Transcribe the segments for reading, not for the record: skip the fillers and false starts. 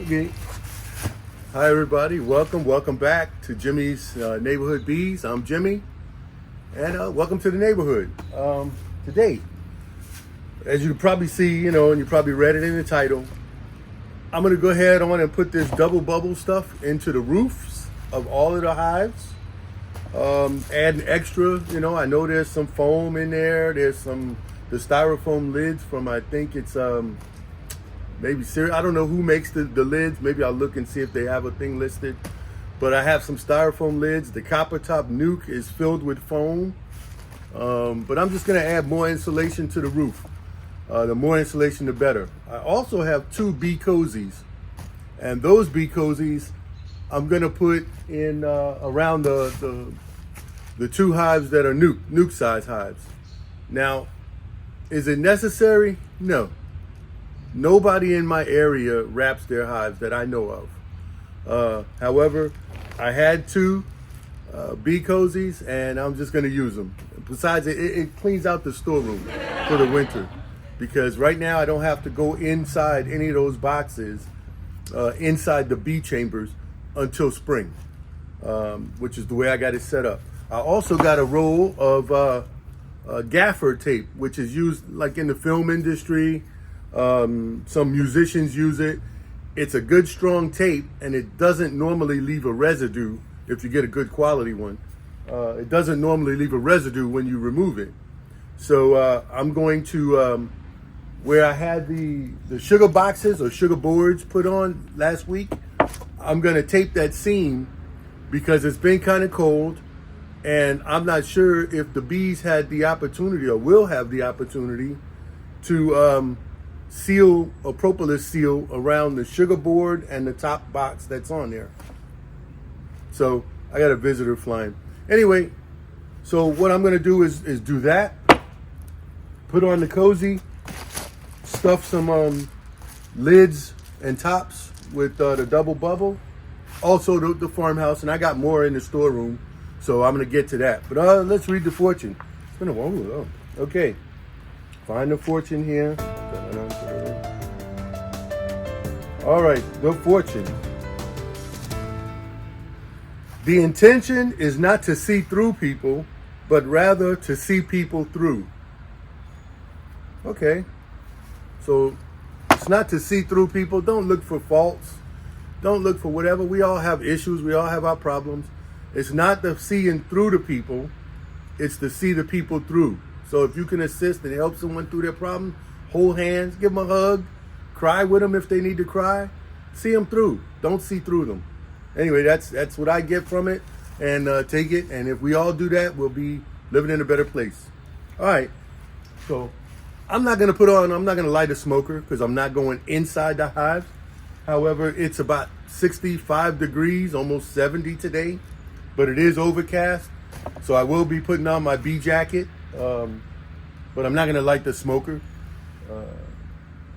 Okay. Hi everybody. Welcome back to Jimmy's Neighborhood Bees. I'm Jimmy, and welcome to the neighborhood. Today, as you probably see, and you probably read it in the title, I'm gonna go ahead on and put this double bubble stuff into the roofs of all of the hives. Adding extra, I know there's some foam in there. There's the styrofoam lids from, I think it's maybe I don't know who makes the lids. Maybe I'll look and see if they have a thing listed. But I have some styrofoam lids. The copper top nuke is filled with foam. But I'm just gonna add more insulation to the roof. The more insulation, the better. I also have two bee cozies, and those bee cozies I'm gonna put in around the two hives that are nuke size hives. Now, is it necessary? No. Nobody in my area wraps their hives that I know of. However, I had two bee cozies, and I'm just gonna use them. Besides, it cleans out the storeroom for the winter, because right now I don't have to go inside any of those boxes, inside the bee chambers until spring, which is the way I got it set up. I also got a roll of gaffer tape, which is used like in the film industry. Some musicians use it. It's a good strong tape, and it doesn't normally leave a residue if you get a good quality one. It doesn't normally leave a residue when you remove it. So I'm going to, where I had the sugar boxes or sugar boards put on last week, I'm going to tape that seam because it's been kind of cold, and I'm not sure if the bees had the opportunity or will have the opportunity to seal a propolis seal around the sugar board and the top box that's on there. So I got a visitor flying. Anyway, so what I'm gonna do is do that. Put on the cozy, stuff some lids and tops with the double bubble. Also the farmhouse, and I got more in the storeroom, so I'm gonna get to that. But let's read the fortune. It's been a while. Okay, find the fortune here. All right, the fortune. The intention is not to see through people, but rather to see people through. Okay, so it's not to see through people. Don't look for faults. Don't look for whatever. We all have issues. We all have our problems. It's not the seeing through the people. It's to see the people through. So if you can assist and help someone through their problem, hold hands, give them a hug, cry with them if they need to cry. See them through. Don't see through them. Anyway, that's what I get from it, and take it. And if we all do that, we'll be living in a better place. All right. So I'm not going to light a smoker because I'm not going inside the hives. However, it's about 65 degrees, almost 70 today, but it is overcast. So I will be putting on my bee jacket, but I'm not going to light the smoker.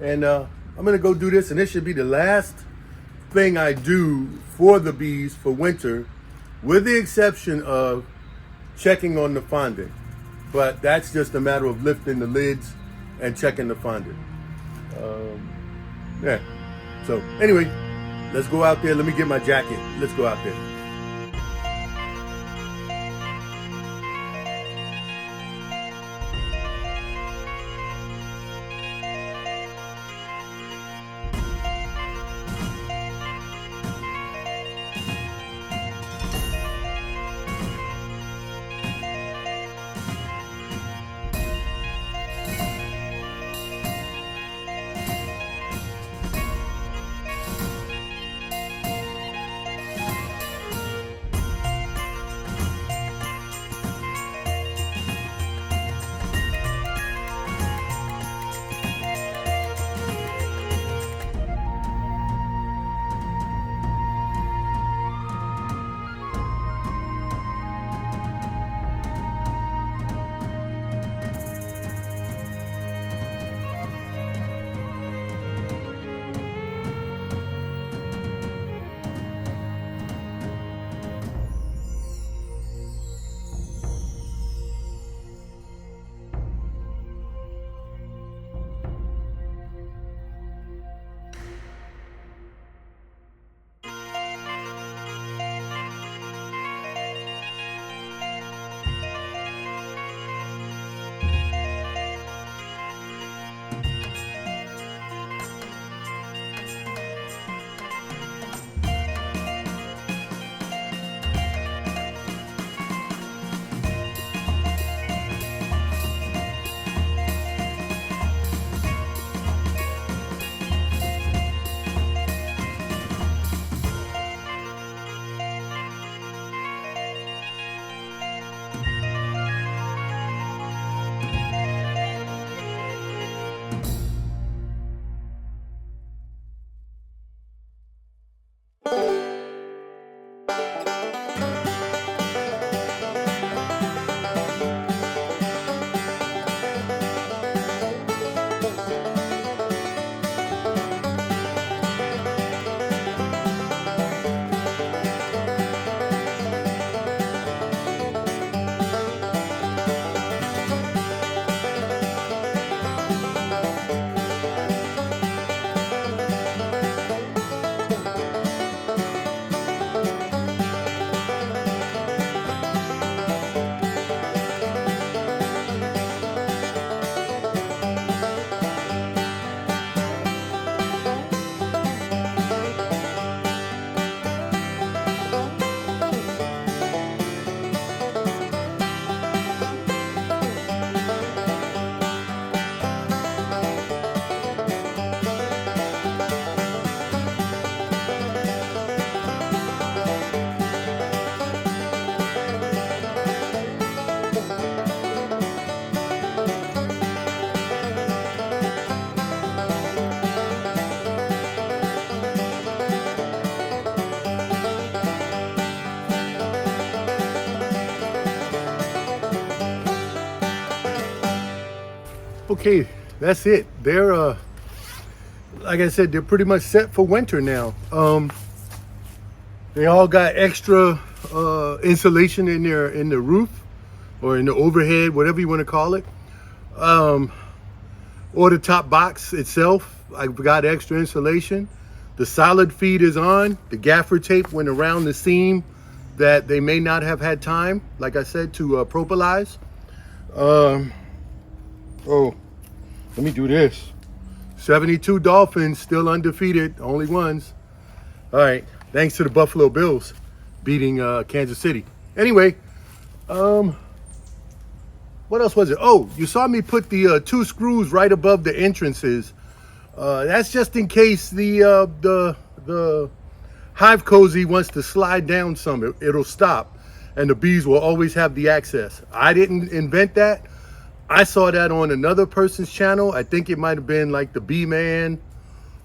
And I'm going to go do this, and this should be the last thing I do for the bees for winter, with the exception of checking on the fondant. But that's just a matter of lifting the lids and checking the fondant. Yeah. So anyway, let's go out there. Let me get my jacket. Let's go out there. Okay, that's it. They're like I said, they're pretty much set for winter now. They all got extra insulation in the roof or in the overhead, whatever you want to call it. Or the top box itself, I've got extra insulation. The solid feed is on. The gaffer tape went around the seam that they may not have had time, like I said, to propolize. Oh, let me do this. 72 Dolphins, still undefeated, only ones. All right, thanks to the Buffalo Bills beating Kansas City. Anyway, what else was it? Oh, you saw me put the 2 screws right above the entrances. That's just in case the hive cozy wants to slide down some. It'll stop, and the bees will always have the access. I didn't invent that. I saw that on another person's channel. I think it might have been like the BeeMax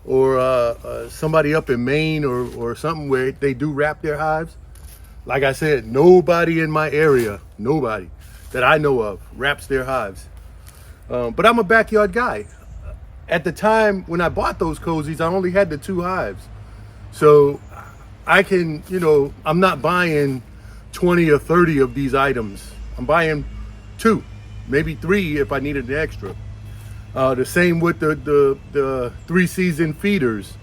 or somebody up in Maine or something where they do wrap their hives. Like I said, nobody in my area, nobody that I know of wraps their hives. But I'm a backyard guy. At the time when I bought those cozies, I only had the 2 hives. So I can, I'm not buying 20 or 30 of these items. I'm buying 2. Maybe 3 if I needed an extra. The same with the 3-season feeders.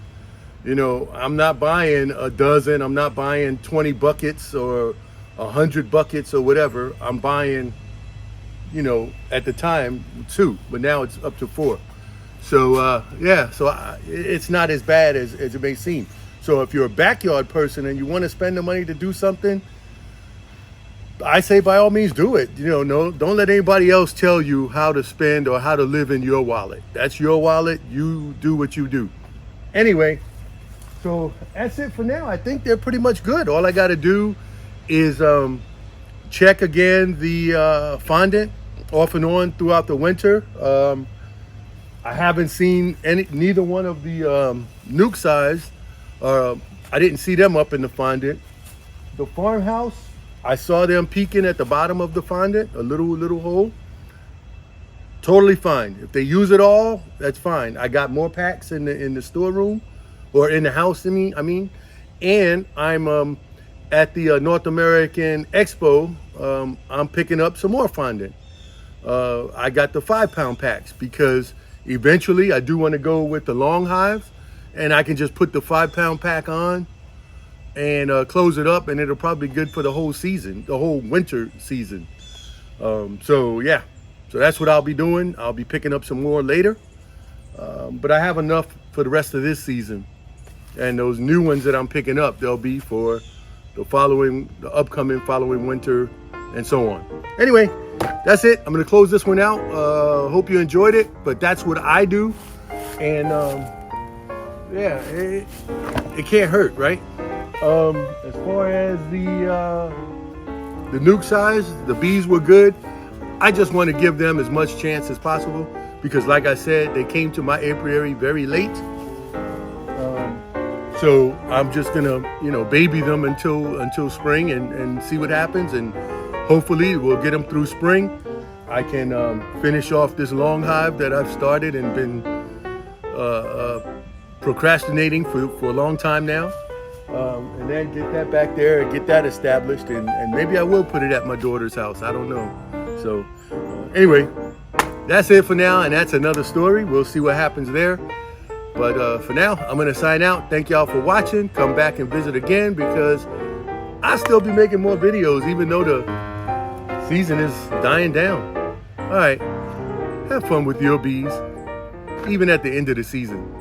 I'm not buying a dozen. I'm not buying 20 buckets or 100 buckets or whatever. I'm buying, at the time 2, but now it's up to 4. So it's not as bad as it may seem. So if you're a backyard person and you want to spend the money to do something, I say by all means do it. No, don't let anybody else tell you how to spend or how to live in your wallet. That's your wallet. You do what you do. Anyway, so that's it for now. I think they're pretty much good. All I got to do is check again the fondant off and on throughout the winter. I haven't seen neither one of the nuke size. I didn't see them up in the fondant. The farmhouse, I saw them peeking at the bottom of the fondant, a little hole. Totally fine. If they use it all, that's fine. I got more packs in the storeroom, or in the house. I mean, and I'm at the North American Expo. I'm picking up some more fondant. I got the 5-pound packs because eventually I do want to go with the long hives, and I can just put the 5-pound pack on and close it up, and it'll probably be good for the whole season, the whole winter season. So that's what I'll be doing. I'll be picking up some more later, but I have enough for the rest of this season, and those new ones that I'm picking up, they'll be for the upcoming following winter, and so on. Anyway, that's it. I'm gonna close this one out. Hope you enjoyed it, but that's what I do, and it can't hurt, right? As far as the nuke size, the bees were good. I just want to give them as much chance as possible because, like I said, they came to my apiary very late. So I'm just gonna, baby them until spring and see what happens, and hopefully we'll get them through spring. I can finish off this long hive that I've started and been procrastinating for a long time now. And then get that back there and get that established, and maybe I will put it at my daughter's house. I don't know. So anyway, that's it for now, and that's another story. We'll see what happens there. But for now, I'm gonna sign out. Thank y'all for watching. Come back and visit again because I'll still be making more videos even though the season is dying down. All right, have fun with your bees, even at the end of the season.